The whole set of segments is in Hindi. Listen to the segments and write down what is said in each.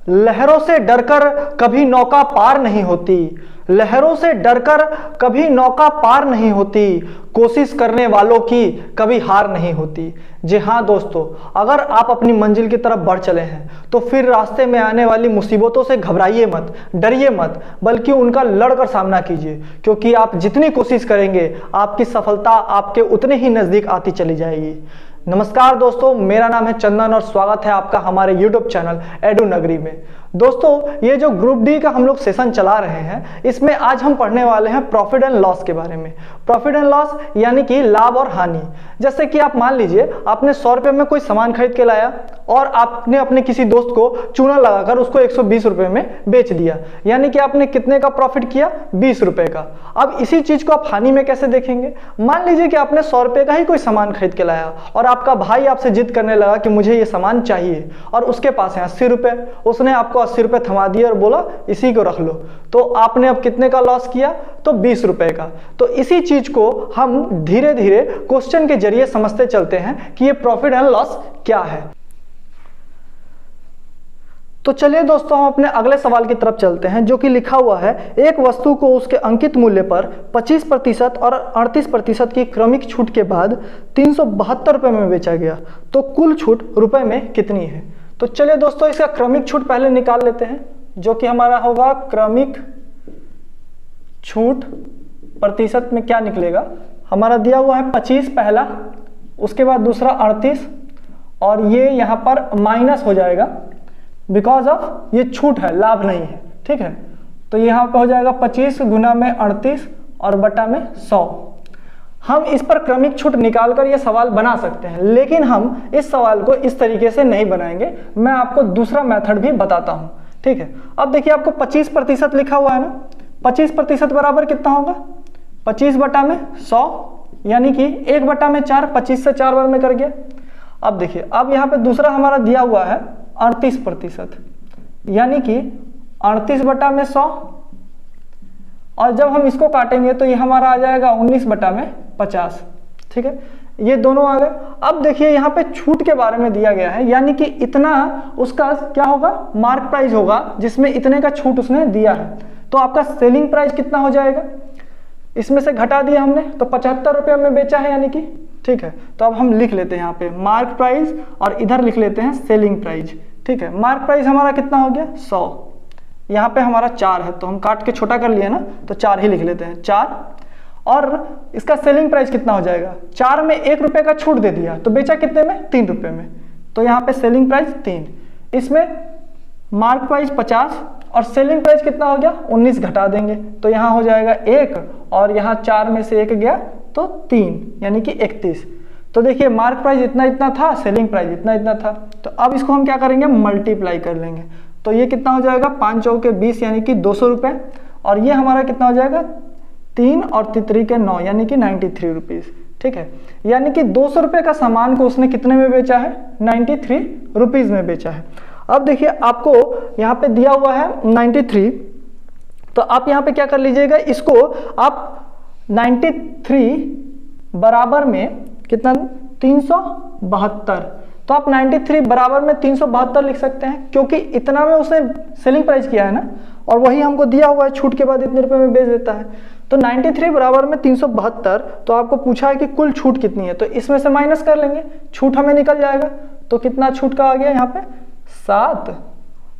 लहरों से डरकर कभी नौका पार नहीं होती, लहरों से डरकर कभी नौका पार नहीं होती, कोशिश करने वालों की कभी हार नहीं होती। जी हाँ दोस्तों, अगर आप अपनी मंजिल की तरफ बढ़ चले हैं तो फिर रास्ते में आने वाली मुसीबतों से घबराइए मत, डरिए मत, बल्कि उनका लड़कर सामना कीजिए, क्योंकि आप जितनी कोशिश करेंगे आपकी सफलता आपके उतने ही नज़दीक आती चली जाएगी। नमस्कार दोस्तों, मेरा नाम है चंदन और स्वागत है आपका हमारे YouTube चैनल एडू नगरी में। दोस्तों, ये जो ग्रुप डी का हम लोग सेशन चला रहे हैं, इसमें आज हम पढ़ने वाले हैं प्रॉफिट एंड लॉस के बारे में। प्रॉफिट एंड लॉस यानी कि लाभ और हानि। जैसे कि आप मान लीजिए आपने 100 रुपये में कोई सामान खरीद के लाया और आपने अपने किसी दोस्त को चूना लगाकर उसको 120 रुपये में बेच दिया, यानी कि आपने कितने का प्रॉफिट किया? 20 रुपये का। अब इसी चीज को आप हानि में कैसे देखेंगे? मान लीजिए कि आपने 100 रुपये का ही कोई सामान खरीद के लाया और आपका भाई आपसे जिद करने लगा कि मुझे ये सामान चाहिए, और उसके पास है 80 रुपये, उसने आपको 80 रुपये थमा दिए और बोला इसी को रख लो, तो आपने अब कितने का लॉस किया? तो 20 रुपये का। तो इसी चीज को हम धीरे धीरे क्वेश्चन के जरिए समझते चलते हैं कि ये प्रॉफिट एंड लॉस क्या है। तो चलिए दोस्तों, हम अपने अगले सवाल की तरफ चलते हैं, जो कि लिखा हुआ है, एक वस्तु को उसके अंकित मूल्य पर 25% और 38% की क्रमिक छूट के बाद 372 रुपये में बेचा गया, तो कुल छूट रुपए में कितनी है? तो चलिए दोस्तों, इसका क्रमिक छूट पहले निकाल लेते हैं, जो कि हमारा होगा क्रमिक छूट प्रतिशत में क्या निकलेगा। हमारा दिया हुआ है 25 पहला, उसके बाद दूसरा 38, और ये यहाँ पर माइनस हो जाएगा बिकॉज ऑफ ये छूट है, लाभ नहीं है। ठीक है, तो यहाँ पे हो जाएगा 25 गुना में 38 और बटा में 100। हम इस पर क्रमिक छूट निकालकर ये सवाल बना सकते हैं, लेकिन हम इस सवाल को इस तरीके से नहीं बनाएंगे। मैं आपको दूसरा मेथड भी बताता हूँ। ठीक है, अब देखिए आपको 25% लिखा हुआ है ना, 25% बराबर कितना होगा? 25 बटा में 100, यानी कि 1 बटा में 4, 25 से 4 बार में कर गया। अब देखिए, अब यहाँ पे दूसरा हमारा दिया हुआ है 38%, यानी कि 38 बटा में 100, और जब हम इसको काटेंगे तो ये हमारा आ जाएगा 19 बटा में 50। ठीक है, ये दोनों आ गए। अब देखिए यहाँ पे छूट के बारे में दिया गया है, यानी कि इतना उसका क्या होगा? मार्क प्राइस होगा, जिसमें इतने का छूट उसने दिया है। तो आपका सेलिंग प्राइस कितना हो जाएगा? इसमें से घटा दिया हमने, तो 75 रुपये में बेचा है, यानी कि। ठीक है, तो अब हम लिख लेते हैं यहाँ पे मार्क प्राइस और इधर लिख लेते हैं सेलिंग प्राइस। ठीक है, मार्क प्राइस हमारा कितना हो गया? 100। यहाँ पे हमारा 4 है, तो हम काट के छोटा कर लिए ना, तो 4 ही लिख लेते हैं, 4। और इसका सेलिंग प्राइस कितना हो जाएगा? 4 में 1 रुपये का छूट दे दिया, तो बेचा कितने में? 3 रुपये में। तो यहाँ पे सेलिंग प्राइस 3, इसमें मार्क प्राइस 50 और सेलिंग प्राइस कितना हो गया? 19 घटा देंगे, तो यहाँ हो जाएगा 1, और यहाँ 4 में से 1 गया तो 3, यानी कि 31। तो देखिए मार्क प्राइस इतना इतना था, सेलिंग प्राइस इतना इतना था, तो अब इसको हम क्या करेंगे? मल्टीप्लाई कर लेंगे। तो ये कितना हो जाएगा? 5 चौके 20, यानी कि 200 रुपये, और ये हमारा कितना हो जाएगा? 3 और 3 के 9, यानी कि 93 रुपीज़। ठीक है, यानी कि 200 रुपये का सामान को उसने कितने में बेचा है? 93 रुपीज़ में बेचा है। अब देखिए आपको यहाँ पे दिया हुआ है 93, तो आप यहाँ पे क्या कर लीजिएगा? इसको आप 93 बराबर में कितना? 372। तो आप 93 बराबर में 372 लिख सकते हैं, क्योंकि इतना में उसने सेलिंग प्राइस किया है ना, और वही हमको दिया हुआ है, छूट के बाद इतने रुपए में बेच देता है। तो 93 बराबर में 372, तो आपको पूछा है कि कुल छूट कितनी है, तो इसमें से माइनस कर लेंगे, छूट हमें निकल जाएगा। तो कितना छूट का आ गया यहाँ पे? 7,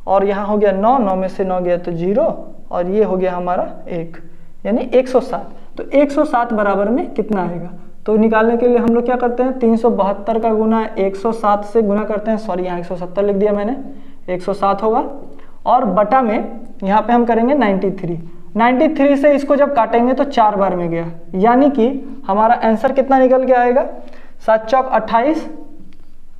और यहाँ हो गया 9, 9 में से 9 गया तो 0, और ये हो गया हमारा 1, यानी 107। तो 107 बराबर में कितना आएगा? तो निकालने के लिए हम लोग क्या करते हैं? 372 का गुना 107 से गुना करते हैं, सॉरी यहाँ 170 लिख दिया मैंने, 107 होगा, और बटा में यहाँ पे हम करेंगे 93 से इसको जब काटेंगे तो 4 बार में गया, यानी कि हमारा आंसर कितना निकल के आएगा? 7 चौक 28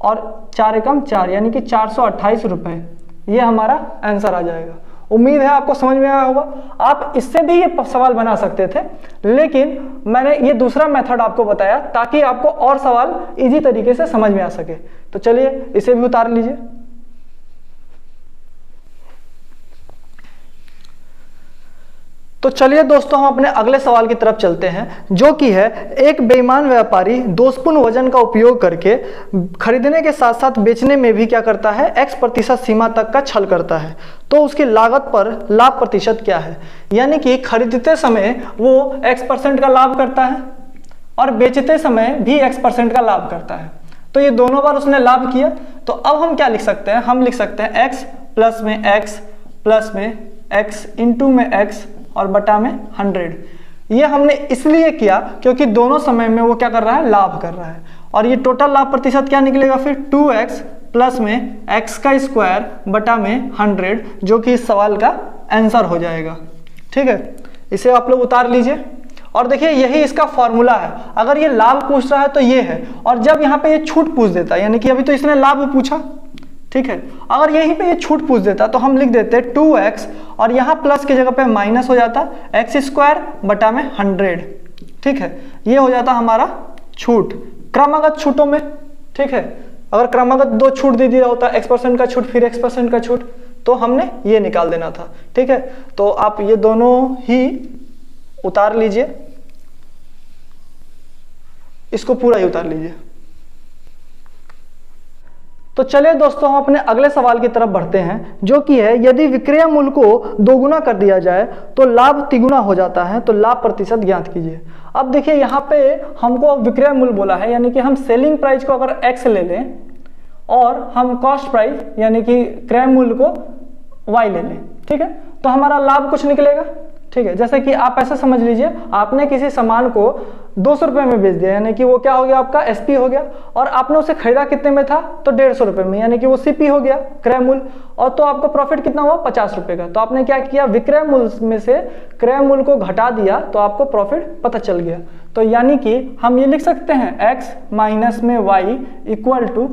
और 4 एकम 4, यानी कि 428 रुपये। ये हमारा आंसर आ जाएगा। उम्मीद है आपको समझ में आया होगा। आप इससे भी ये सवाल बना सकते थे, लेकिन मैंने ये दूसरा मेथड आपको बताया ताकि आपको और सवाल इजी तरीके से समझ में आ सके। तो चलिए इसे भी उतार लीजिए। तो चलिए दोस्तों हम अपने अगले सवाल की तरफ चलते हैं, जो कि है एक बेईमान व्यापारी दोषपूर्ण वजन का उपयोग करके खरीदने के साथ साथ बेचने में भी क्या करता है, x% सीमा तक का छल करता है। तो उसकी लागत पर लाभ प्रतिशत क्या है, यानी कि खरीदते समय वो x% का लाभ करता है और बेचते समय भी x% का लाभ करता है। तो ये दोनों बार उसने लाभ किया। तो अब हम क्या लिख सकते हैं, हम लिख सकते हैं x प्लस में x प्लस में x इंटू में x और बटा में 100। ये हमने इसलिए किया क्योंकि दोनों समय में वो क्या कर रहा है, लाभ कर रहा है। और ये टोटल लाभ प्रतिशत क्या निकलेगा फिर 2x प्लस में x का स्क्वायर बटा में 100, जो कि इस सवाल का आंसर हो जाएगा। ठीक है, इसे आप लोग उतार लीजिए और देखिए यही इसका फॉर्मूला है। अगर ये लाभ पूछ रहा है तो ये है, और जब यहाँ पे ये छूट पूछ देता है, यानी कि अभी तो इसने लाभ पूछा, ठीक है, अगर यहीं पे ये छूट पूछ देता तो हम लिख देते 2x और यहाँ प्लस की जगह पे माइनस हो जाता x स्क्वायर बटा में 100। ठीक है, ये हो जाता हमारा छूट क्रमागत छूटों में। ठीक है, अगर क्रमागत दो छूट दे दिया होता x% का छूट फिर x% का छूट, तो हमने ये निकाल देना था। ठीक है, तो आप ये दोनों ही उतार लीजिए, इसको पूरा ही उतार लीजिए। तो चलिए दोस्तों हम अपने अगले सवाल की तरफ बढ़ते हैं, जो कि है यदि विक्रय मूल्य को दोगुना कर दिया जाए तो लाभ तिगुना हो जाता है, तो लाभ प्रतिशत ज्ञात कीजिए। अब देखिए यहाँ पे हमको विक्रय मूल्य बोला है, यानी कि हम सेलिंग प्राइस को अगर x ले लें और हम कॉस्ट प्राइस यानी कि क्रय मूल्य को y ले लें, ठीक है, तो हमारा लाभ कुछ निकलेगा। ठीक है, जैसे कि आप ऐसा समझ लीजिए आपने किसी सामान को 200 रुपये में बेच दिया, यानी कि वो क्या हो गया, आपका SP हो गया, और आपने उसे खरीदा कितने में था, तो 150 रुपये में, यानी कि वो CP हो गया, क्रय मूल्य, और तो आपका प्रॉफिट कितना हुआ, 50 रुपये का। तो आपने क्या किया, विक्रय मूल्य में से क्रय मूल्य को घटा दिया तो आपको प्रॉफिट पता चल गया। तो यानी कि हम ये लिख सकते हैं x माइनस में y इक्वल टू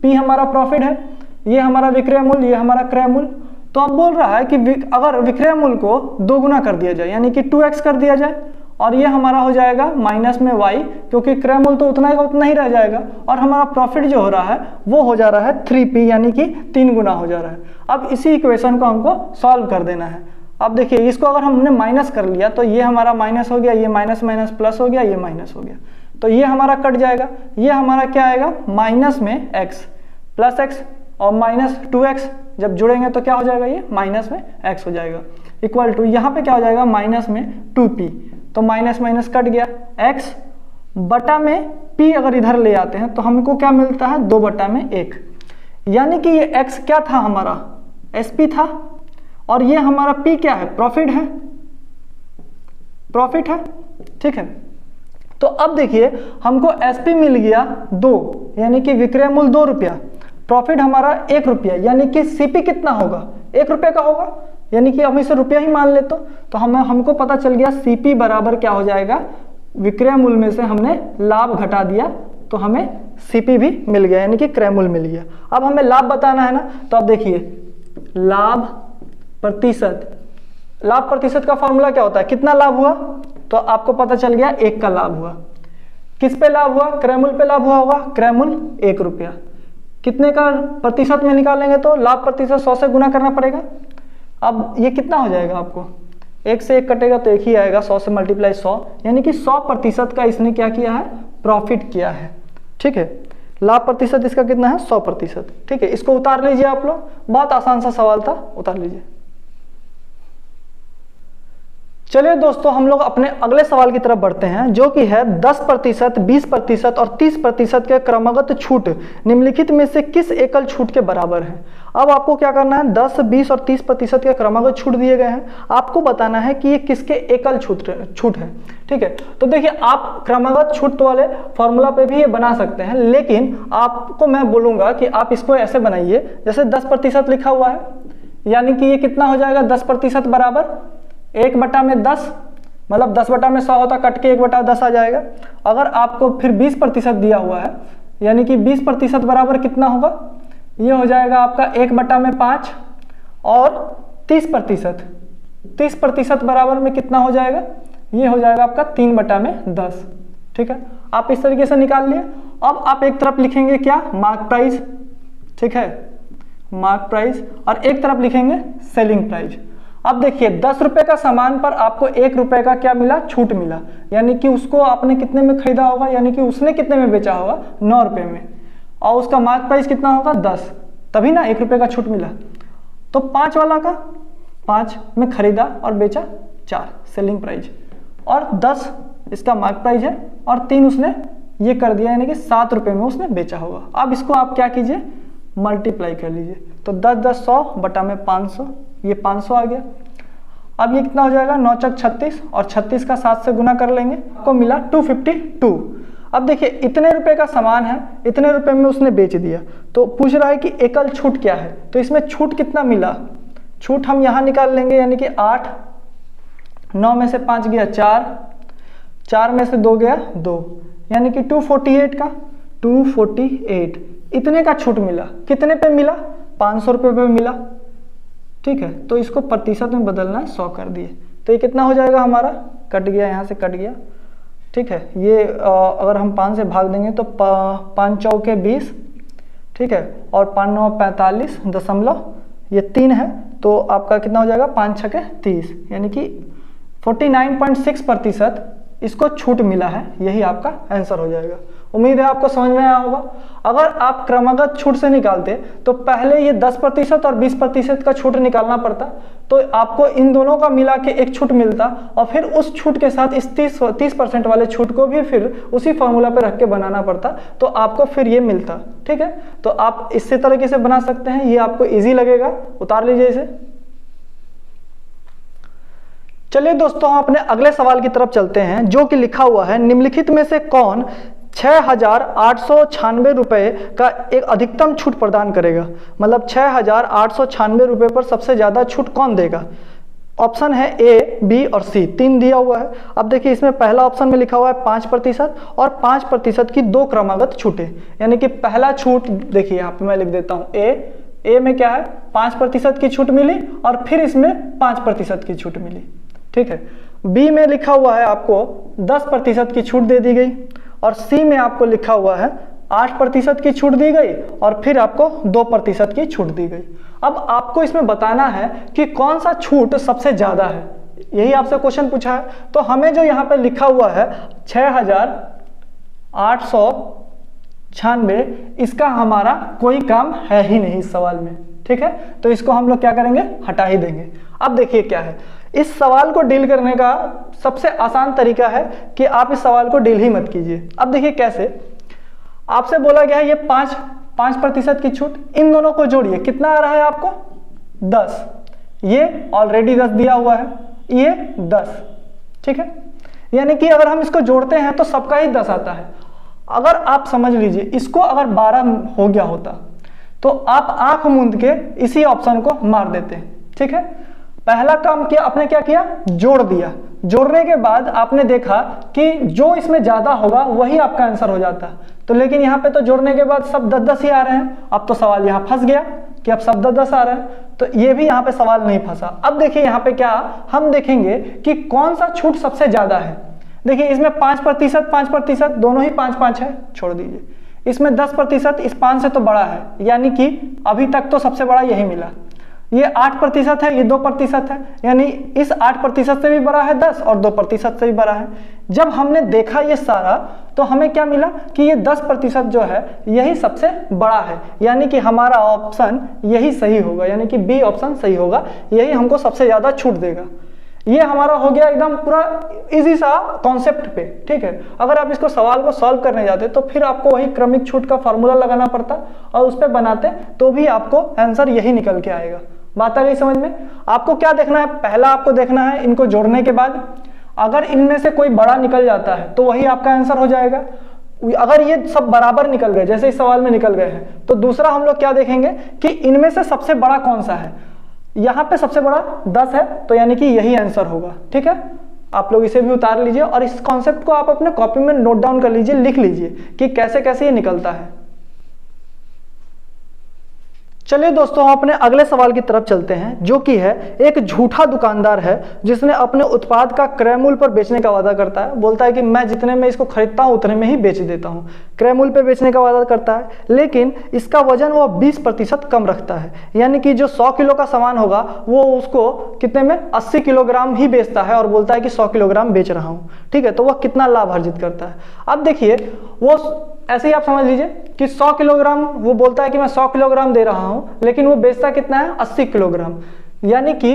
p हमारा प्रॉफिट है, ये हमारा विक्रय मूल्य, ये हमारा क्रय मूल्य। तो अब बोल रहा है कि अगर विक्रय मूल्य को दोगुना कर दिया जाए, यानी कि 2x कर दिया जाए, और ये हमारा हो जाएगा माइनस में y, क्योंकि क्रय मूल्य तो उतना ही रह जाएगा, और हमारा प्रॉफिट जो हो रहा है वो हो जा रहा है 3p, यानी कि 3 गुना हो जा रहा है। अब इसी इक्वेशन को हमको सॉल्व कर देना है। अब देखिए इसको अगर हमने माइनस कर लिया तो ये हमारा माइनस हो गया, ये माइनस माइनस प्लस हो गया, ये माइनस हो गया, तो ये हमारा कट जाएगा। ये हमारा क्या आएगा, माइनस में x प्लस x और माइनस 2x, जब जुड़ेंगे तो क्या हो जाएगा, ये माइनस में x हो जाएगा, इक्वल टू यहाँ पे क्या हो जाएगा, माइनस में 2p, तो माइनस माइनस कट गया, x बटा में p अगर इधर ले आते हैं तो हमको क्या मिलता है, 2 बटा में 1, यानी कि ये x क्या था, हमारा SP था, और ये हमारा p क्या है, प्रॉफिट है, प्रॉफिट है। ठीक है, तो अब देखिए हमको SP मिल गया 2, यानी कि विक्रय मूल्य 2 रुपया, प्रॉफिट हमारा 1 रुपया, यानी कि CP कितना होगा, 1 रुपये का होगा, यानी कि हम इसे रुपया ही मान ले तो हमको पता चल गया CP बराबर क्या हो जाएगा, विक्रय मूल्य में से हमने लाभ घटा दिया तो हमें CP भी मिल गया, यानी कि क्रय मूल्य मिल गया। अब हमें लाभ बताना है ना, तो अब देखिए लाभ प्रतिशत का फॉर्मूला क्या होता है, कितना लाभ हुआ, तो आपको पता चल गया 1 का लाभ हुआ। किस पे लाभ हुआ, क्रय मूल्य पे लाभ हुआ होगा, क्रय मूल्य 1 रुपया, कितने का प्रतिशत में निकालेंगे तो लाभ प्रतिशत 100 से गुना करना पड़ेगा। अब ये कितना हो जाएगा, आपको 1 से 1 कटेगा तो 1 ही आएगा, 100 से मल्टीप्लाई 100, यानी कि 100% का इसने क्या किया है, प्रॉफिट किया है। ठीक है, लाभ प्रतिशत इसका कितना है, 100%। ठीक है, इसको उतार लीजिए आप लोग, बहुत आसान सा सवाल था, उतार लीजिए। चलिए दोस्तों हम लोग अपने अगले सवाल की तरफ बढ़ते हैं, जो कि है 10%, 20% और 30% के क्रमगत छूट निम्नलिखित में से किस एकल छूट के बराबर है। अब आपको क्या करना है, 10, 20 और 30% के क्रमगत छूट दिए गए हैं, आपको बताना है कि ये किसके एकल छूट है। ठीक है, तो देखिए आप क्रमगत छूट वाले फॉर्मूला पे भी ये बना सकते हैं, लेकिन आपको मैं बोलूंगा कि आप इसको ऐसे बनाइए, जैसे 10% लिखा हुआ है, यानी कि ये कितना हो जाएगा, 10% बराबर 1 बटा में 10, मतलब 10 बटा में 100 होता, कट के 1 बटा 10 आ जाएगा। अगर आपको फिर 20% दिया हुआ है, यानी कि 20% बराबर कितना होगा, ये हो जाएगा आपका 1 बटा में 5, और 30% बराबर में कितना हो जाएगा, ये हो जाएगा आपका 3 बटा में 10। ठीक है, आप इस तरीके से निकाल लिए। अब आप एक तरफ लिखेंगे क्या, मार्क प्राइस, ठीक है, मार्क प्राइस, और एक तरफ लिखेंगे सेलिंग प्राइस। अब देखिए 10 रुपए का सामान पर आपको 1 रुपए का क्या मिला, छूट मिला, यानी कि उसको आपने कितने में खरीदा होगा, यानी कि उसने कितने में बेचा होगा, 9 रुपए में, और उसका मार्क प्राइस कितना होगा, 10, तभी ना 1 रुपए का छूट मिला। तो 5 वाला का 5 में खरीदा और बेचा 4 सेलिंग प्राइस, और 10 इसका मार्क प्राइस है, और 3 उसने ये कर दिया, यानी कि 7 रुपए में उसने बेचा होगा। अब इसको आप क्या कीजिए, मल्टीप्लाई कर लीजिए, तो 10 10 100 बटा में 500, ये 500 आ गया। अब ये कितना हो जाएगा, 9 चक 36, और 36 का 7 से गुना कर लेंगे, आपको मिला 252। अब देखिए इतने रुपए का सामान है, इतने रुपए में उसने बेच दिया, तो पूछ रहा है कि एकल छूट क्या है, तो इसमें छूट कितना मिला, छूट हम यहाँ निकाल लेंगे, यानी कि 8, 9 में से 5 गया 4, 4 में से 2 गया 2, यानी कि 248 का 248 इतने का छूट मिला। कितने पे मिला, 500 रुपये पे मिला, ठीक है। तो इसको प्रतिशत में बदलना है, 100 कर दिए, तो ये कितना हो जाएगा हमारा, कट गया, यहाँ से कट गया, ठीक है। ये अगर हम 5 से भाग देंगे तो 5 चौके 20, ठीक है, और 5 9 45 दशमलव ये 3 है, तो आपका कितना हो जाएगा, 5 छके 30, यानी कि 49.6% इसको छूट मिला है, यही आपका आंसर हो जाएगा। उम्मीद है आपको समझ में आया होगा। अगर आप क्रमागत छूट से निकालते तो पहले ये 10% और 20% का छूट निकालना पड़ता, तो आपको इन दोनों का मिला के एक छूट मिलता, और फिर उस छूट के साथ इस 30% वाले छूट को भी फिर उसी फॉर्मूला पे रख के बनाना पड़ता, तो आपको फिर ये मिलता, ठीक है। तो आप इसी तरीके से बना सकते हैं, ये आपको ईजी लगेगा, उतार लीजिए इसे। चलिए दोस्तों हम अपने अगले सवाल की तरफ चलते हैं, जो कि लिखा हुआ है, निम्नलिखित में से कौन 6,896 रुपये का एक अधिकतम छूट प्रदान करेगा, मतलब 6,896 रुपये पर सबसे ज़्यादा छूट कौन देगा। ऑप्शन है ए, बी और सी, 3 दिया हुआ है। अब देखिए इसमें पहला ऑप्शन में लिखा हुआ है 5% और 5% की 2 क्रमागत छूटें, यानी कि पहला छूट देखिए यहाँ पे मैं लिख देता हूँ, ए में क्या है, 5% की छूट मिली, और फिर इसमें 5% की छूट मिली, ठीक है। बी में लिखा हुआ है आपको 10% की छूट दे दी गई, और सी में आपको लिखा हुआ है 8% की छूट दी गई, और फिर आपको 2% की छूट दी गई। अब आपको इसमें बताना है कि कौन सा छूट सबसे ज्यादा है, यही आपसे क्वेश्चन पूछा है। तो हमें जो यहाँ पे लिखा हुआ है 6,896, इसका हमारा कोई काम है ही नहीं इस सवाल में, ठीक है। तो इसको हम लोग क्या करेंगे, हटा ही देंगे। अब देखिए क्या है, इस सवाल को डील करने का सबसे आसान तरीका है कि आप इस सवाल को डील ही मत कीजिए। अब देखिए कैसे, आपसे बोला गया है ये 5% की छूट, इन दोनों को जोड़िए, कितना आ रहा है आपको, 10, ये ऑलरेडी 10 दिया हुआ है, ये 10, ठीक है। यानी कि अगर हम इसको जोड़ते हैं तो सबका ही 10 आता है। अगर आप समझ लीजिए इसको अगर 12 हो गया होता तो आप आंख मूंद के इसी ऑप्शन को मार देते, ठीक है। पहला काम किया आपने, क्या किया, जोड़ दिया, जोड़ने के बाद आपने देखा कि जो इसमें ज्यादा होगा वही आपका आंसर हो जाता। तो लेकिन यहाँ पे तो जोड़ने के बाद सब 10-10 ही आ रहे हैं, अब तो सवाल यहाँ फंस गया कि अब सब 10-10 आ रहे हैं, तो ये भी यहाँ पे सवाल नहीं फंसा। अब देखिए यहाँ पे क्या हम देखेंगे कि कौन सा छूट सबसे ज्यादा है। देखिए इसमें 5% दोनों ही 5-5 है, छोड़ दीजिए। इसमें 10% इस 5 से तो बड़ा है, यानी कि अभी तक तो सबसे बड़ा यही मिला। ये 8% है, ये 2% है, यानी इस 8% से भी बड़ा है 10, और 2% से भी बड़ा है। जब हमने देखा ये सारा तो हमें क्या मिला कि ये 10% जो है यही सबसे बड़ा है, यानी कि हमारा ऑप्शन यही सही होगा, यानी कि बी ऑप्शन सही होगा, यही हमको सबसे ज्यादा छूट देगा। ये हमारा हो गया एकदम पूरा इजी सा कॉन्सेप्ट पे, ठीक है। अगर आप इसको सवाल को सॉल्व करने जाते तो फिर आपको वही क्रमिक छूट का फॉर्मूला लगाना पड़ता, और उस पर बनाते तो भी आपको आंसर यही निकल के आएगा। बात आ गई समझ में। आपको क्या देखना है, पहला आपको देखना है इनको जोड़ने के बाद अगर इनमें से कोई बड़ा निकल जाता है तो वही आपका आंसर हो जाएगा। अगर ये सब बराबर निकल गए जैसे इस सवाल में निकल गए हैं, तो दूसरा हम लोग क्या देखेंगे कि इनमें से सबसे बड़ा कौन सा है। यहाँ पे सबसे बड़ा 10 है, तो यानी कि यही आंसर होगा, ठीक है। आप लोग इसे भी उतार लीजिए और इस कॉन्सेप्ट को आप अपने कॉपी में नोट डाउन कर लीजिए, लिख लीजिए कि कैसे कैसे ये निकलता है। चलिए दोस्तों, हम अपने अगले सवाल की तरफ चलते हैं, जो कि है एक झूठा दुकानदार है जिसने अपने उत्पाद का क्रय मूल्य पर बेचने का वादा करता है। बोलता है कि मैं जितने में इसको खरीदता हूं उतने में ही बेच देता हूं। क्रय मूल्य पर बेचने का वादा करता है, लेकिन इसका वजन वो 20% कम रखता है। यानी कि जो 100 किलो का सामान होगा वो उसको कितने में 80 किलोग्राम ही बेचता है और बोलता है कि 100 किलोग्राम बेच रहा हूँ। ठीक है, तो वह कितना लाभ अर्जित करता है। अब देखिए, वो ऐसे ही आप समझ लीजिए कि 100 किलोग्राम वो बोलता है कि मैं 100 किलोग्राम दे रहा हूं, लेकिन वो बेचता कितना है 80 किलोग्राम। यानी कि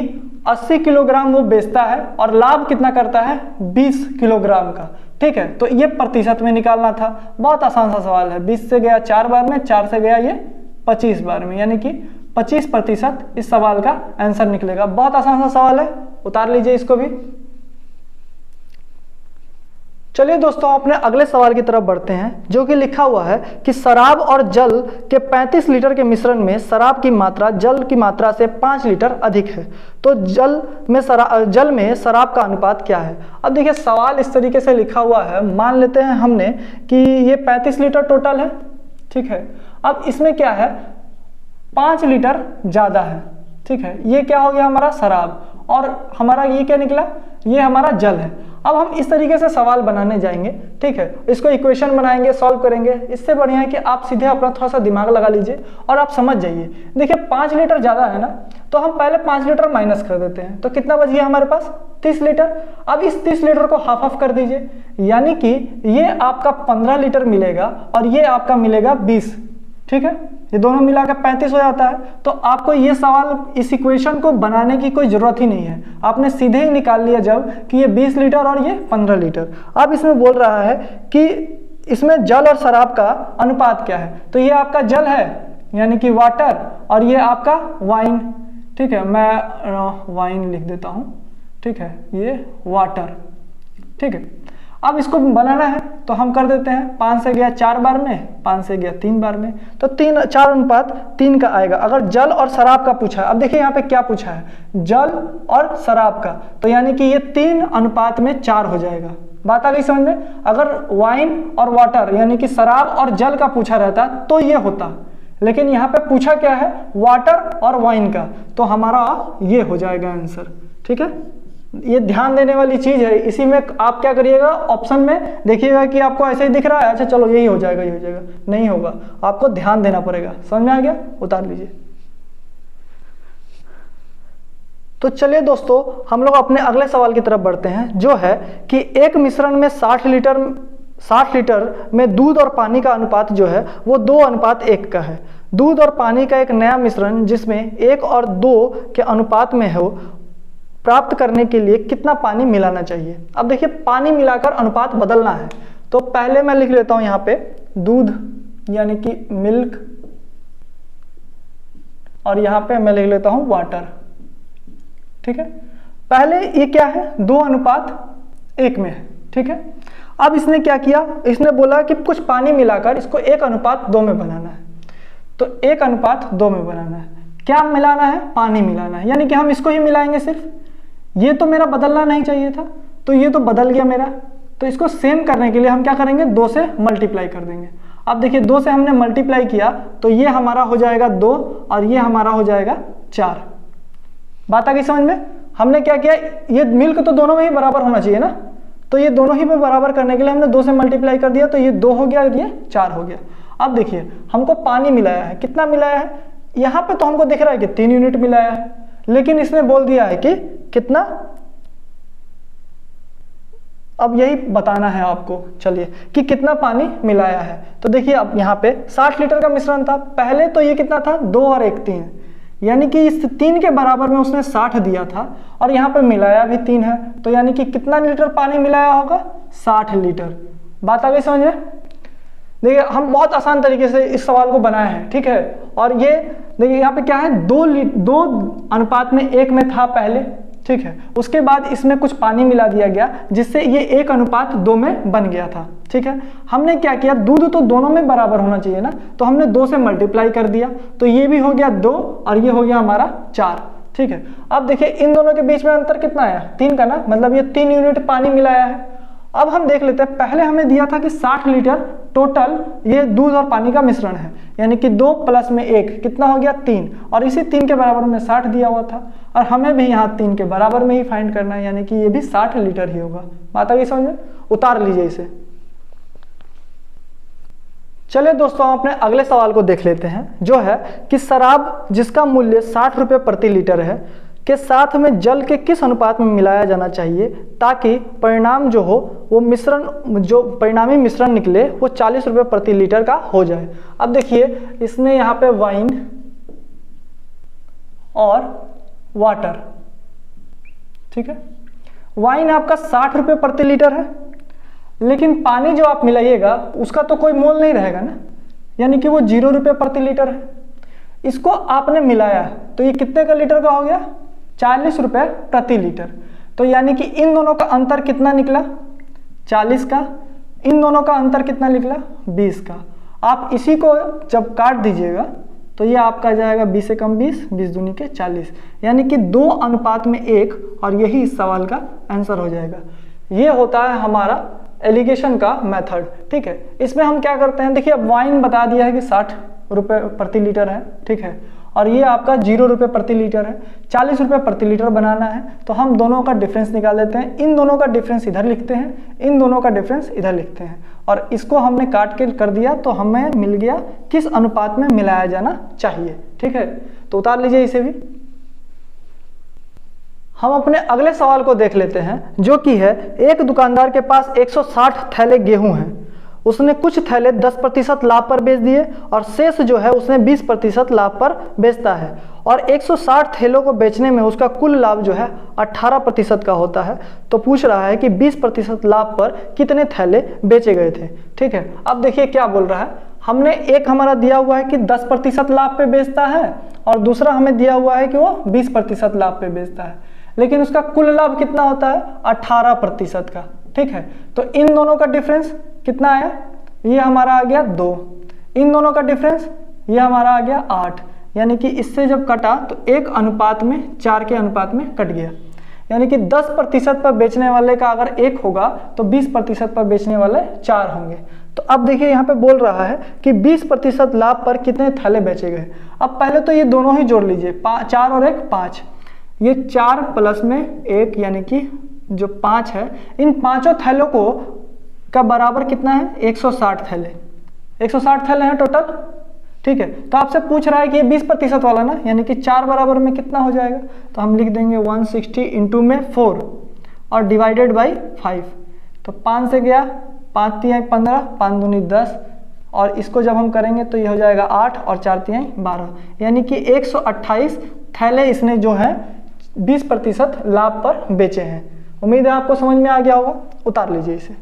80 किलोग्राम वो बेचता है और लाभ कितना करता है 20 किलोग्राम का। ठीक है, तो ये प्रतिशत में निकालना था। बहुत आसान सा सवाल है। 20 से गया 4 बार में, 4 से गया ये 25 बार में, यानी कि 25% इस सवाल का आंसर निकलेगा। बहुत आसान सा सवाल है, उतार लीजिए इसको भी। चलिए दोस्तों, अपने अगले सवाल की तरफ बढ़ते हैं, जो कि लिखा हुआ है कि शराब और जल के 35 लीटर के मिश्रण में शराब की मात्रा जल की मात्रा से 5 लीटर अधिक है, तो जल में शराब का अनुपात क्या है। अब देखिए, सवाल इस तरीके से लिखा हुआ है, मान लेते हैं हमने कि ये 35 लीटर टोटल है। ठीक है, अब इसमें क्या है 5 लीटर ज़्यादा है। ठीक है, ये क्या हो गया हमारा शराब, और हमारा ये क्या निकला, ये हमारा जल है। अब हम इस तरीके से सवाल बनाने जाएंगे। ठीक है, इसको इक्वेशन बनाएंगे, सॉल्व करेंगे। इससे बढ़िया है कि आप सीधे अपना थोड़ा सा दिमाग लगा लीजिए और आप समझ जाइए। देखिए 5 लीटर ज़्यादा है ना, तो हम पहले 5 लीटर माइनस कर देते हैं, तो कितना बच गया हमारे पास 30 लीटर। अब इस 30 लीटर को हाफ हाफ कर दीजिए, यानी कि ये आपका 15 लीटर मिलेगा और ये आपका मिलेगा 20। ठीक है, ये दोनों मिलाकर 35 हो जाता है। तो आपको ये सवाल, इस इक्वेशन को बनाने की कोई ज़रूरत ही नहीं है, आपने सीधे ही निकाल लिया जब कि ये 20 लीटर और ये 15 लीटर। अब इसमें बोल रहा है कि इसमें जल और शराब का अनुपात क्या है, तो ये आपका जल है यानी कि वाटर, और ये आपका वाइन। ठीक है, मैं वाइन लिख देता हूँ। ठीक है, ये वाटर। ठीक है, अब इसको बनाना है तो हम कर देते हैं, 5 से गया 4 बार में, 5 से गया 3 बार में, तो 4 अनुपात 3 का आएगा। अगर जल और शराब का पूछा है, अब देखिए यहाँ पे क्या पूछा है, जल और शराब का, तो यानी कि ये 3 अनुपात में 4 हो जाएगा। बात आ गई समझ में। अगर वाइन और वाटर यानी कि शराब और जल का पूछा रहता तो ये होता, लेकिन यहाँ पे पूछा क्या है वाटर और वाइन का, तो हमारा ये हो जाएगा आंसर। ठीक है, ये ध्यान देने वाली चीज है। इसी में आप क्या करिएगा, ऑप्शन में देखिएगा कि आपको ऐसे ही दिख रहा है, अच्छा चलो यही हो जाएगा, यही हो जाएगा, नहीं होगा, आपको ध्यान देना पड़ेगा। समझ में आ गया, उतार लीजिए। तो चलिए दोस्तों, हम लोग अपने अगले सवाल की तरफ बढ़ते हैं, जो है कि एक मिश्रण में 60 लीटर में दूध और पानी का अनुपात जो है वो 2:1 का है। दूध और पानी का एक नया मिश्रण जिसमें 1 और 2 के अनुपात में हो प्राप्त करने के लिए कितना पानी मिलाना चाहिए। अब देखिए, पानी मिलाकर अनुपात बदलना है, तो पहले मैं लिख लेता हूं यहाँ पे दूध यानी कि मिल्क, और यहाँ पे मैं लिख लेता हूं वाटर। ठीक है, पहले ये क्या है 2:1 में है। ठीक है, अब इसने क्या किया, इसने बोला कि कुछ पानी मिलाकर इसको 1:2 में बनाना है, तो 1:2 में बनाना है। क्या मिलाना है, पानी मिलाना है, यानी कि हम इसको ही मिलाएंगे सिर्फ। ये तो मेरा बदलना नहीं चाहिए था, तो ये तो बदल गया मेरा, तो इसको सेम करने के लिए हम क्या करेंगे 2 से मल्टीप्लाई कर देंगे। अब देखिए 2 से हमने मल्टीप्लाई किया तो ये हमारा हो जाएगा 2 और ये हमारा हो जाएगा 4। बात आ गई समझ में। हमने क्या किया, ये मिल्क तो दोनों में ही बराबर होना चाहिए ना, तो ये दोनों ही में बराबर करने के लिए हमने 2 से मल्टीप्लाई कर दिया, तो ये 2 हो गया और ये 4 हो गया। अब देखिए हमको पानी मिलाया है, कितना मिलाया है, यहाँ पे तो हमको दिख रहा है कि 3 यूनिट मिलाया है, लेकिन इसने बोल दिया है कि कितना, अब यही बताना है आपको। चलिए कि कितना पानी मिलाया है, तो देखिए अब यहाँ पे 60 लीटर का मिश्रण था, पहले तो ये कितना था 2 और 1 3, यानी कि इस 3 के बराबर में उसने 60 दिया था, और यहाँ पे मिलाया भी 3 है, तो यानी कि कितना लीटर पानी मिलाया होगा 60 लीटर। बात आ गई समझ में। देखिए हम बहुत आसान तरीके से इस सवाल को बनाए हैं। ठीक है, और ये देखिए यहाँ पे क्या है 2:1 में था पहले। ठीक है, उसके बाद इसमें कुछ पानी मिला दिया गया जिससे ये 1:2 में बन गया था। ठीक है, हमने क्या किया, दूध तो दोनों में बराबर होना चाहिए ना, तो हमने 2 से मल्टीप्लाई कर दिया, तो ये भी हो गया 2 और ये हो गया हमारा 4। ठीक है, अब देखिए इन दोनों के बीच में अंतर कितना आया 3 का ना, मतलब ये 3 यूनिट पानी मिलाया है। अब हम देख लेते हैं, पहले हमें दिया था कि 60 लीटर टोटल ये दूध और पानी का मिश्रण है, यानी कि 2 प्लस में 1 कितना हो गया 3, और इसी 3 के बराबर में 60 दिया हुआ था, और हमें भी यहाँ 3 के बराबर में ही फाइंड करना है, यानी कि ये भी 60 लीटर ही होगा। बात आ गई समझ में? उतार लीजिए इसे। चलिए दोस्तों, हम अपने अगले सवाल को देख लेते हैं, जो है कि शराब जिसका मूल्य 60 रुपये प्रति लीटर है के साथ में जल के किस अनुपात में मिलाया जाना चाहिए ताकि परिणाम जो हो वो मिश्रण, जो परिणामी मिश्रण निकले वो 40 रुपये प्रति लीटर का हो जाए। अब देखिए, इसने यहाँ पे वाइन और वाटर, ठीक है, वाइन आपका 60 रुपये प्रति लीटर है, लेकिन पानी जो आप मिलाइएगा उसका तो कोई मोल नहीं रहेगा ना, यानी कि वो 0 रुपये प्रति लीटर है। इसको आपने मिलाया तो ये कितने का लीटर का हो गया? 40 रुपये प्रति लीटर। तो यानी कि इन दोनों का अंतर कितना निकला? 40 का। इन दोनों का अंतर कितना निकला? 20 का। आप इसी को जब काट दीजिएगा तो ये आपका जाएगा 20 से कम 20, 20 दूनी के 40, यानी कि 2 अनुपात में 1, और यही इस सवाल का आंसर हो जाएगा। ये होता है हमारा एलिगेशन का मेथड, ठीक है। इसमें हम क्या करते हैं, देखिए अब वाइन बता दिया है कि 60 रुपये प्रति लीटर है, ठीक है, और ये आपका 0 रुपये प्रति लीटर है। 40 रुपये प्रति लीटर बनाना है तो हम दोनों का डिफरेंस निकाल लेते हैं। इन दोनों का डिफरेंस इधर लिखते हैं, इन दोनों का डिफरेंस इधर लिखते हैं, और इसको हमने काट के कर दिया तो हमें मिल गया किस अनुपात में मिलाया जाना चाहिए, ठीक है। तो उतार लीजिए इसे भी। हम अपने अगले सवाल को देख लेते हैं, जो कि है एक दुकानदार के पास 160 थैले गेहूं हैं, उसने कुछ थैले 10% लाभ पर बेच दिए और शेष जो है उसने 20% लाभ पर बेचता है, और 160 थैलों को बेचने में उसका कुल लाभ जो है 18% का होता है। तो पूछ रहा है कि 20% लाभ पर कितने थैले बेचे गए थे, ठीक है। अब देखिए क्या बोल रहा है, हमने एक हमारा दिया हुआ है कि 10% लाभ पे बेचता है, और दूसरा हमें दिया हुआ है कि वो 20% लाभ पे बेचता है, लेकिन उसका कुल लाभ कितना होता है? 18% का, ठीक है। तो इन दोनों का डिफरेंस कितना आया? ये हमारा आ गया 2। इन दोनों का डिफरेंस ये हमारा आ गया 8, यानी कि इससे जब कटा तो 1 अनुपात में 4 के अनुपात में कट गया, यानी कि 10% पर बेचने वाले का अगर 1 होगा तो 20% पर बेचने वाले 4 होंगे। तो अब देखिए यहाँ पे बोल रहा है कि 20% लाभ पर कितने थैले बेचे गए। अब पहले तो ये दोनों ही जोड़ लीजिए, 4 और 1 5, ये 4 प्लस में 1 यानी कि जो 5 है, इन पांचों थैलों को का बराबर कितना है? 160 थैले। 160 थैले हैं टोटल, ठीक है। तो आपसे पूछ रहा है कि ये 20% वाला ना, यानी कि 4 बराबर में कितना हो जाएगा? तो हम लिख देंगे 160 इंटू में 4 और डिवाइडेड बाई 5। तो 5 से गया, 5 तिहाई 15, 5 दूनी 10, और इसको जब हम करेंगे तो ये हो जाएगा 8 और 4 तिहाई 12, यानी कि 128 थैले इसने जो है 20% लाभ पर बेचे हैं। उम्मीद है आपको समझ में आ गया होगा। उतार लीजिए इसे।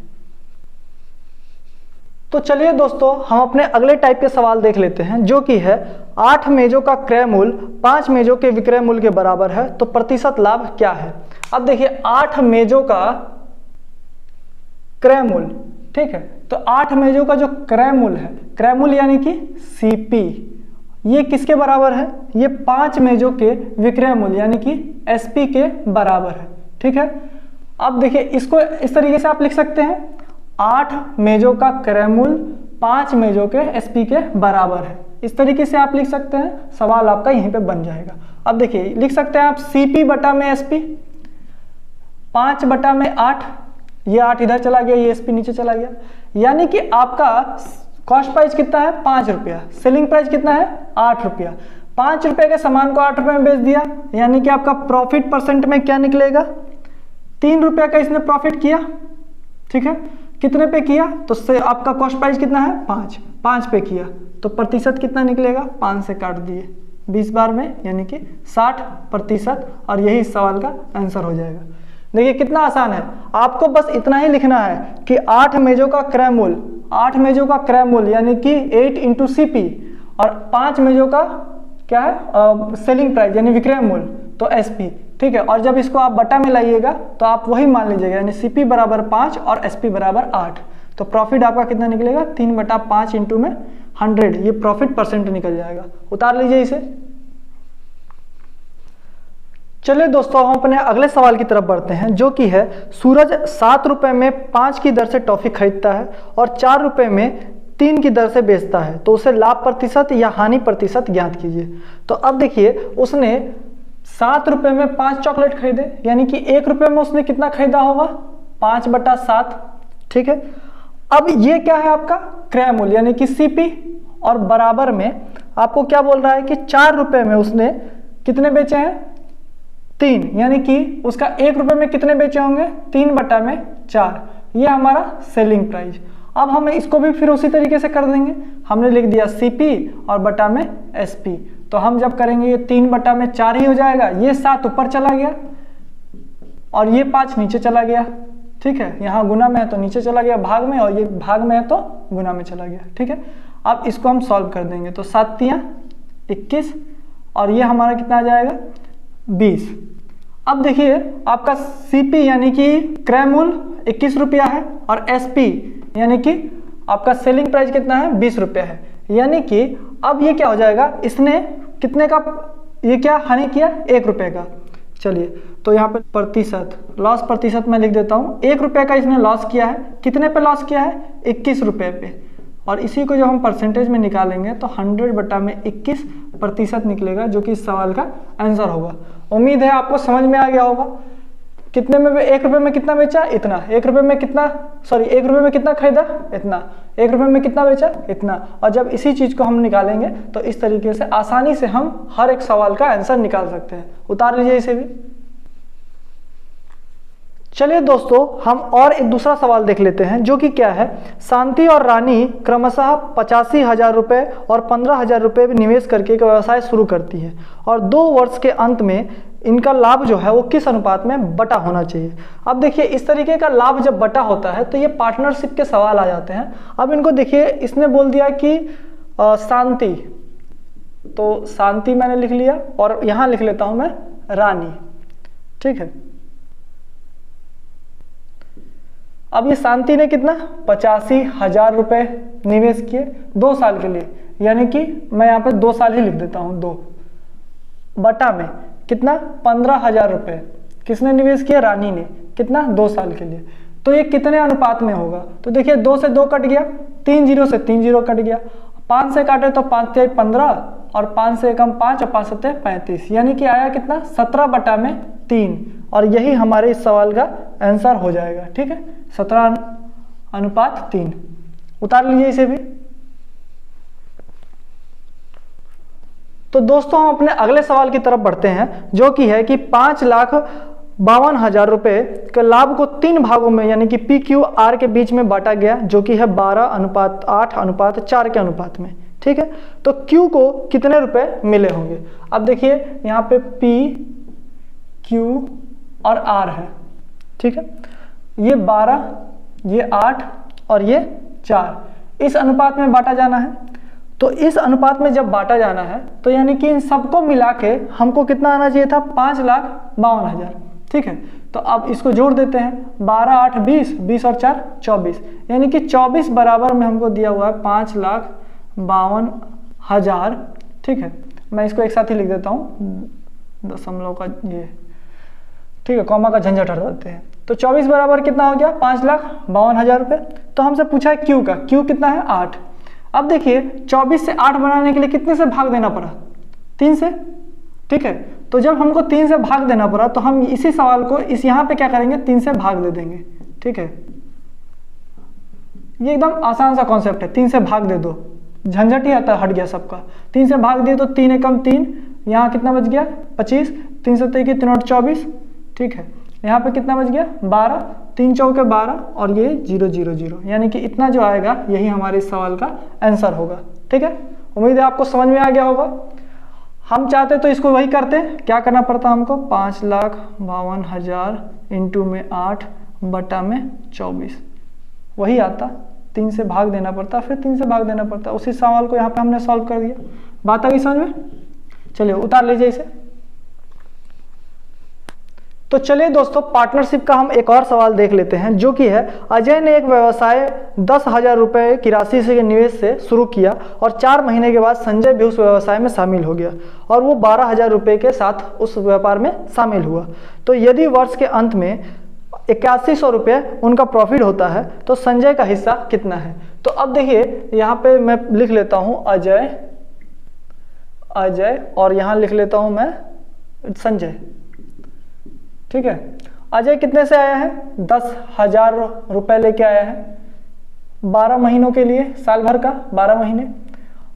तो चलिए दोस्तों, हम अपने अगले टाइप के सवाल देख लेते हैं, जो कि है 8 मेजों का क्रय मूल्य 5 मेजों के विक्रय मूल्य के बराबर है, तो प्रतिशत लाभ क्या है? अब देखिए 8 मेजों का क्रय मूल्य, ठीक है, तो 8 मेजों का जो क्रय मूल्य है, क्रय मूल्य यानी कि सीपी, ये किसके बराबर है? ये 5 मेजों के विक्रय मूल्य यानी कि एसपी के बराबर है, ठीक है। अब देखिए इसको इस तरीके से आप लिख सकते हैं, 8 मेजों का क्रय मूल्य 5 मेजों के एसपी के बराबर है। इस तरीके से आप लिख सकते हैं, सवाल आपका यहीं पे बन जाएगा। अब देखिए लिख सकते हैं आप सीपी बटा में एसपी, 5 बटा में 8, ये 8 इधर चला गया, ये एसपी नीचे चला गया, यानी कि आपका कॉस्ट प्राइस कितना है? 5 रुपया। सेलिंग प्राइस कितना है? 8 रुपया। 5 रुपये के सामान को 8 रुपये में बेच दिया, यानी कि आपका प्रॉफिट परसेंट में क्या निकलेगा? 3 रुपये का इसने प्रॉफिट किया, ठीक है। कितने पे किया? तो से आपका कॉस्ट प्राइस कितना है? 5 पे किया, तो प्रतिशत कितना निकलेगा? 5 से काट दिए 20 बार में, यानी कि 60%, और यही इस सवाल का आंसर हो जाएगा। देखिए कितना आसान है, आपको बस इतना ही लिखना है कि 8 मेजों का क्रय मूल्य, 8 मेजों का क्रय मूल्य यानी कि 8 इंटू सीपी, और 5 मेजों का क्या है? सेलिंग प्राइस यानी विक्रय मूल्य, तो एसपी, ठीक है। और जब इसको आप बटा में लाइएगा तो आप वही मान लीजिएगा, यानी सीपी बराबर 5 और एसपी बराबर 8, तो प्रॉफिट आपका कितना निकलेगा? 3/5 इंटू में 100, ये प्रॉफिट परसेंट निकल जाएगा। उतार लीजिए इसे। चलिए दोस्तों, हम अपने अगले सवाल की तरफ बढ़ते हैं, जो कि है सूरज 7 रुपए में 5 की दर से टॉफी खरीदता है और 4 रुपए में 3 की दर से बेचता है, तो उसे लाभ प्रतिशत या हानि प्रतिशत ज्ञात कीजिए। तो अब देखिए, उसने 7 रुपए में 5 चॉकलेट खरीदे, यानी कि 1 रुपए में उसने कितना खरीदा होगा, 5/7। ठीक है, अब ये क्या है आपका क्रय मूल्य यानी कि सीपी, और बराबर में आपको क्या बोल रहा है कि 4 रुपए में उसने कितने बेचे हैं, 3, यानी कि उसका 1 रुपए में कितने बेचे होंगे, 3/4। ये हमारा सेलिंग प्राइस। अब हम इसको भी फिर उसी तरीके से कर देंगे, हमने लिख दिया सीपी और बटा में एसपी। तो हम जब करेंगे ये 3/4 ही हो जाएगा, ये 7 ऊपर चला गया और ये 5 नीचे चला गया। ठीक है, यहाँ गुना में है तो नीचे चला गया भाग में, और ये भाग में है तो गुना में चला गया। ठीक है, अब इसको हम सॉल्व कर देंगे, तो 7 तियां 21 और ये हमारा कितना आ जाएगा 20। अब देखिए, आपका सीपी यानी कि क्रय मूल्य 21 रुपया है और एसपी यानी कि आपका सेलिंग प्राइस कितना है, 20 रुपया है। यानी कि अब ये क्या हो जाएगा, इसने कितने का ये क्या हानि किया, 1 रुपये का। चलिए, तो यहाँ पे प्रतिशत, लॉस प्रतिशत मैं लिख देता हूँ। 1 रुपये का इसने लॉस किया है, कितने पे लॉस किया है, 21 रुपये पे। और इसी को जब हम परसेंटेज में निकालेंगे तो 100/21% निकलेगा, जो कि इस सवाल का आंसर होगा। उम्मीद है आपको समझ में आ गया होगा। कितने में, 1 रुपये में कितना बेचा, इतना। 1 रुपये में कितना, 1 रुपये में कितना खरीदा, इतना। 1 रुपये में कितना बेचा, इतना। और जब इसी चीज को हम निकालेंगे तो इस तरीके से आसानी से हम हर एक सवाल का आंसर निकाल सकते हैं। उतार लीजिए इसे भी। चलिए दोस्तों, हम और एक दूसरा सवाल देख लेते हैं, जो कि क्या है, शांति और रानी क्रमशः 85,000 रुपये और 15,000 रुपये निवेश करके एक व्यवसाय शुरू करती है और 2 वर्ष के अंत में इनका लाभ जो है वो किस अनुपात में बटा होना चाहिए। अब देखिए, इस तरीके का लाभ जब बटा होता है तो ये पार्टनरशिप के सवाल आ जाते हैं। अब इनको देखिए, इसने बोल दिया कि शांति, तो शांति मैंने लिख लिया और यहाँ लिख लेता हूँ मैं रानी। ठीक है, अब ये शांति ने कितना 85,000 रुपये निवेश किए 2 साल के लिए, यानी कि मैं यहाँ पे 2 साल ही लिख देता हूँ, 2 बटा में कितना 15,000 रुपये किसने निवेश किया, रानी ने, कितना 2 साल के लिए। तो ये कितने अनुपात में होगा, तो देखिए 2 से 2 कट गया, 3 0 से 3 0 कट गया, 5 से काटे तो 5 × 15 और 5 से कम 5 और 5 × 7 35, यानी कि आया कितना 17/3। और यही हमारे इस सवाल का आंसर हो जाएगा। ठीक है, 17:3। उतार लीजिए इसे भी। तो दोस्तों, हम अपने अगले सवाल की तरफ बढ़ते हैं, जो कि है कि 5,52,000 रुपये के लाभ को 3 भागों में यानी कि PQR के बीच में बांटा गया, जो कि है 12:8:4 के अनुपात में। ठीक है, तो Q को कितने रुपए मिले होंगे। अब देखिए, यहाँ पे P, Q और R है। ठीक है, ये 12, ये 8 और ये 4 इस अनुपात में बांटा जाना है। तो इस अनुपात में जब बांटा जाना है तो यानी कि इन सबको मिला के हमको कितना आना चाहिए था, 5,52,000। ठीक है, तो अब इसको जोड़ देते हैं, 12, 8, 20, 20 और 4 24, यानी कि 24 बराबर में हमको दिया हुआ है 5,52,000। ठीक है, मैं इसको एक साथ ही लिख देता हूँ, दशमलव का ये, ठीक है, कॉमा का झंझट हटा देते हैं। तो 24 बराबर कितना हो गया, 5,52,000 रुपये। तो हमसे पूछा है क्यू का, क्यू कितना है 8। अब देखिए, 24 से 8 बनाने के लिए कितने से भाग देना पड़ा, 3 से। ठीक है, तो जब हमको 3 से भाग देना पड़ा तो हम इसी सवाल को इस यहाँ पे क्या करेंगे, 3 से भाग दे देंगे। ठीक है, ये एकदम आसान सा कॉन्सेप्ट है, 3 से भाग दे दो, झंझट ही आता हट गया सबका। 3 से भाग दिए तो 3 एकम 3, यहाँ कितना बच गया 25, 3 से 3 3 और 24। ठीक है, यहाँ पे कितना बच गया 12, 3 चौके 12 और ये 0 0 0, यानी कि इतना जो आएगा यही हमारे इस सवाल का आंसर होगा। ठीक है, उम्मीद है आपको समझ में आ गया होगा। हम चाहते तो इसको वही करते, क्या करना पड़ता हमको, 5,52,000 इंटू में 8 बटा में 24, वही आता, 3 से भाग देना पड़ता, फिर 3 से भाग देना पड़ता। उसी सवाल को यहाँ पे हमने सॉल्व कर दिया। बात आ गई समझ में। चलिए उतार लीजिए इसे। तो चलिए दोस्तों, पार्टनरशिप का हम एक और सवाल देख लेते हैं, जो कि है अजय ने एक व्यवसाय 10,000 रुपये की राशि से निवेश से शुरू किया और 4 महीने के बाद संजय भी उस व्यवसाय में शामिल हो गया और वो 12,000 रुपये के साथ उस व्यापार में शामिल हुआ। तो यदि वर्ष के अंत में 8100 रुपये उनका प्रॉफिट होता है तो संजय का हिस्सा कितना है। तो अब देखिए, यहाँ पे मैं लिख लेता हूँ अजय और यहाँ लिख लेता हूँ मैं संजय। ठीक है, अजय कितने से आया है? 10,000 रुपये लेके आया है 12 महीनों के लिए, साल भर का 12 महीने।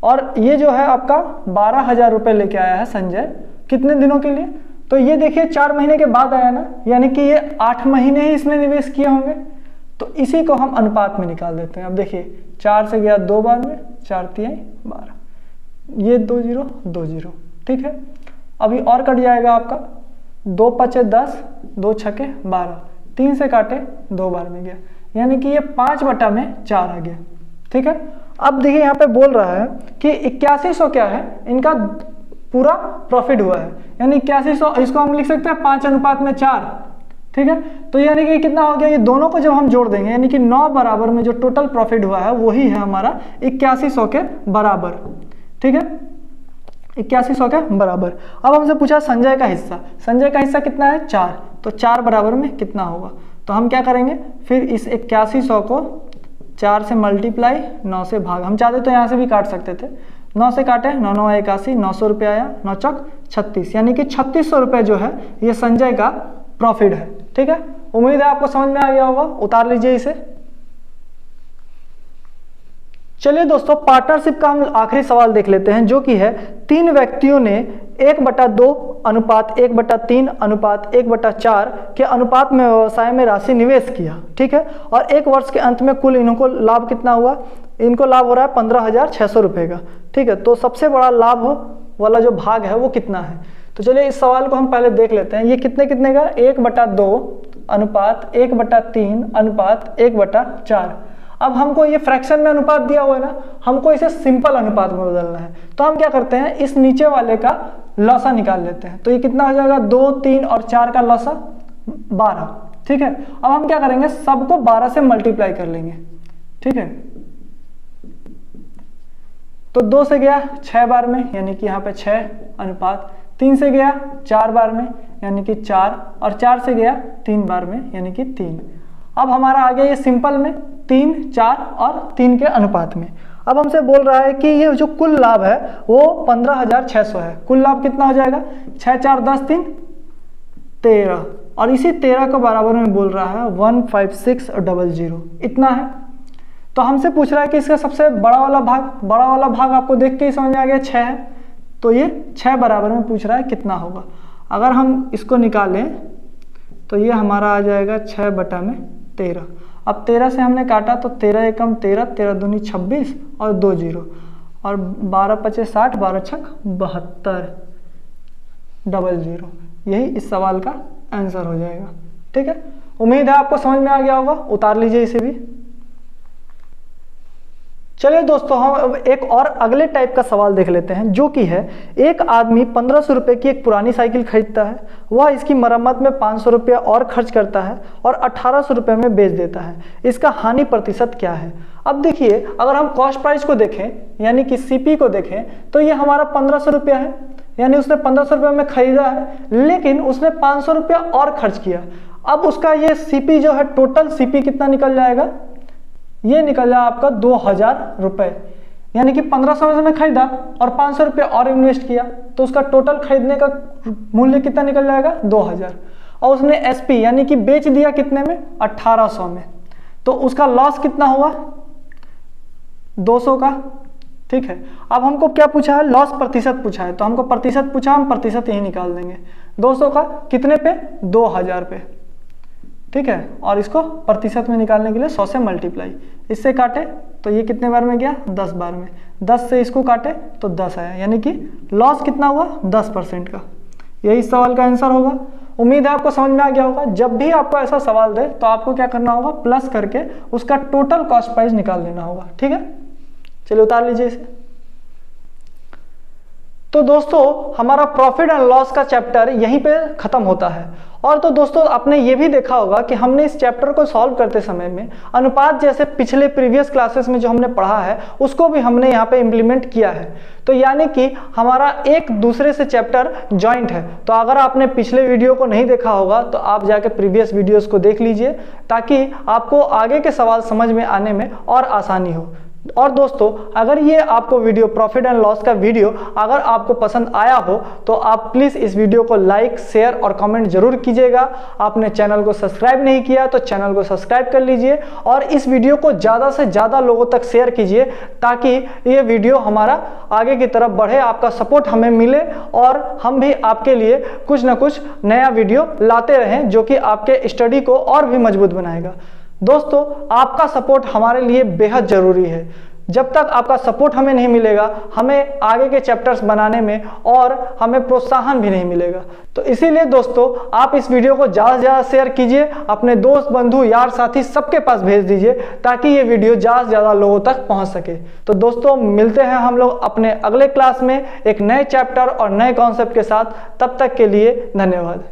और ये जो है आपका 12,000 रुपये लेके आया है संजय, कितने दिनों के लिए? तो ये देखिए 4 महीने के बाद आया ना, यानी कि ये 8 महीने ही इसने निवेश किए होंगे। तो इसी को हम अनुपात में निकाल देते हैं। अब देखिए 4 से गया 2 बार में, 4 तिहाई 12, ये 2 0 2 0। ठीक है, अभी और कट जाएगा आपका, 2 5 10, 2 6 12, 3 से काटे 2 बार में गया, यानी कि ये 5/4 आ गया। ठीक है, अब देखिए यहाँ पे बोल रहा है कि 8100 क्या है, इनका पूरा प्रॉफिट हुआ है, यानी 8100, इसको हम लिख सकते हैं 5:4। ठीक है, तो यानी कि कितना हो गया, ये दोनों को जब हम जोड़ देंगे यानी कि 9 बराबर में जो टोटल प्रॉफिट हुआ है वही है हमारा 8100 के बराबर। ठीक है, 8100 के बराबर। अब हमसे पूछा संजय का हिस्सा, संजय का हिस्सा कितना है? 4। तो 4 बराबर में कितना होगा? तो हम क्या करेंगे, फिर इस 8100 को 4 से मल्टीप्लाई 9 से भाग, हम चाहते तो यहाँ से भी काट सकते थे, 9 से काटे 9 9 81, 900 रुपये आया, 9 चौक 36, यानी कि 3600 रुपये जो है ये संजय का प्रॉफिट है। ठीक है, उम्मीद है आपको समझ में आ गया होगा, उतार लीजिए इसे। चलिए दोस्तों, पार्टनरशिप का हम आखिरी सवाल देख लेते हैं, जो कि है 3 व्यक्तियों ने 1/2 अनुपात 1/3 अनुपात 1/4 के अनुपात में व्यवसाय में राशि निवेश किया। ठीक है, और 1 वर्ष के अंत में कुल इनको लाभ कितना हुआ? इनको लाभ हो रहा है 15,600 रुपये का। ठीक है, तो सबसे बड़ा लाभ वाला जो भाग है वो कितना है? तो चलिए इस सवाल को हम पहले देख लेते हैं, ये कितने का? 1/2 अनुपात 1/3 अनुपात 1/4। अब हमको ये फ्रैक्शन में अनुपात दिया हुआ है ना, हमको इसे सिंपल अनुपात में बदलना है। तो हम क्या करते हैं, इस नीचे वाले का लॉसा निकाल लेते हैं। तो ये कितना हो जाएगा? 2 3 और 4 का लॉसा 12। ठीक है, अब हम क्या करेंगे, सबको 12 से मल्टीप्लाई कर लेंगे। ठीक है, तो 2 से गया 6 बार में, यानी कि यहाँ पे 6 अनुपात, 3 से गया 4 बार में, यानी कि 4, और 4 से गया 3 बार में, यानी कि 3। अब हमारा आ गया ये सिंपल में 3 4 और 3 के अनुपात में। अब हमसे बोल रहा है कि ये जो कुल लाभ है वो 15,600 है। कुल लाभ कितना हो जाएगा? 6 4 10 3 13, और इसी 13 के बराबर में बोल रहा है 15600, इतना है। तो हमसे पूछ रहा है कि इसका सबसे बड़ा वाला भाग आपको देख के ही समझ में आ गया 6 है, तो ये 6 बराबर में पूछ रहा है कितना होगा। अगर हम इसको निकालें तो ये हमारा आ जाएगा 6/13। अब 13 से हमने काटा तो 13 एकम 13, 13 दूनी 26 और 2 0, और 12 5 60, 12 6 72, 00। यही इस सवाल का आंसर हो जाएगा। ठीक है, उम्मीद है आपको समझ में आ गया होगा, उतार लीजिए इसे भी। चलिए दोस्तों, हम अब एक और अगले टाइप का सवाल देख लेते हैं, जो कि है एक आदमी 1500 रुपये की एक पुरानी साइकिल खरीदता है, वह इसकी मरम्मत में 500 रुपये और खर्च करता है और 1800 रुपये में बेच देता है। इसका हानि प्रतिशत क्या है? अब देखिए, अगर हम कॉस्ट प्राइस को देखें, यानी कि सीपी को देखें, तो ये हमारा 1500 रुपया है, यानी उसने 1500 रुपये में खरीदा है, लेकिन उसने 500 रुपया और खर्च किया। अब उसका ये सीपी जो है, टोटल सीपी कितना निकल जाएगा? ये निकल जाए आपका 2000 रुपये, यानी कि 1500 में खरीदा और 500 रुपये और इन्वेस्ट किया, तो उसका टोटल खरीदने का मूल्य कितना निकल जाएगा? 2000। और उसने एसपी यानी कि बेच दिया कितने में? 1800 में, तो उसका लॉस कितना हुआ? 200 का। ठीक है, अब हमको क्या पूछा है? लॉस प्रतिशत पूछा है, तो हमको प्रतिशत पूछा, हम प्रतिशत यही निकाल देंगे। 200 का कितने पे? 2000 पे। ठीक है, और इसको प्रतिशत में निकालने के लिए 100 से मल्टीप्लाई, इससे काटे तो ये कितने बार में गया? 10 बार में। 10 से इसको काटे तो 10 आया, यानी कि लॉस कितना हुआ? 10% का। यही सवाल का आंसर होगा। उम्मीद है आपको समझ में आ गया होगा। जब भी आपको ऐसा सवाल दे तो आपको क्या करना होगा? प्लस करके उसका टोटल कॉस्ट प्राइस निकाल लेना होगा। ठीक है, चलिए उतार लीजिए इसे। तो दोस्तों हमारा प्रॉफिट एंड लॉस का चैप्टर यहीं पे ख़त्म होता है। और तो दोस्तों आपने ये भी देखा होगा कि हमने इस चैप्टर को सॉल्व करते समय में अनुपात जैसे पिछले प्रीवियस क्लासेस में जो हमने पढ़ा है उसको भी हमने यहाँ पे इम्प्लीमेंट किया है। तो यानी कि हमारा एक दूसरे से चैप्टर जॉइंट है। तो अगर आपने पिछले वीडियो को नहीं देखा होगा तो आप जाके प्रीवियस वीडियोस को देख लीजिए ताकि आपको आगे के सवाल समझ में आने में और आसानी हो। और दोस्तों अगर ये आपको वीडियो प्रॉफिट एंड लॉस का वीडियो अगर आपको पसंद आया हो तो आप प्लीज़ इस वीडियो को लाइक, शेयर और कमेंट जरूर कीजिएगा। आपने चैनल को सब्सक्राइब नहीं किया तो चैनल को सब्सक्राइब कर लीजिए और इस वीडियो को ज़्यादा से ज़्यादा लोगों तक शेयर कीजिए ताकि ये वीडियो हमारा आगे की तरफ बढ़े, आपका सपोर्ट हमें मिले और हम भी आपके लिए कुछ ना कुछ नया वीडियो लाते रहें जो कि आपके स्टडी को और भी मजबूत बनाएगा। दोस्तों आपका सपोर्ट हमारे लिए बेहद ज़रूरी है। जब तक आपका सपोर्ट हमें नहीं मिलेगा हमें आगे के चैप्टर्स बनाने में और हमें प्रोत्साहन भी नहीं मिलेगा। तो इसीलिए दोस्तों आप इस वीडियो को ज़्यादा से ज़्यादा शेयर कीजिए, अपने दोस्त, बंधु, यार, साथी सबके पास भेज दीजिए ताकि ये वीडियो ज़्यादा से ज़्यादा लोगों तक पहुँच सके। तो दोस्तों मिलते हैं हम लोग अपने अगले क्लास में एक नए चैप्टर और नए कॉन्सेप्ट के साथ। तब तक के लिए धन्यवाद।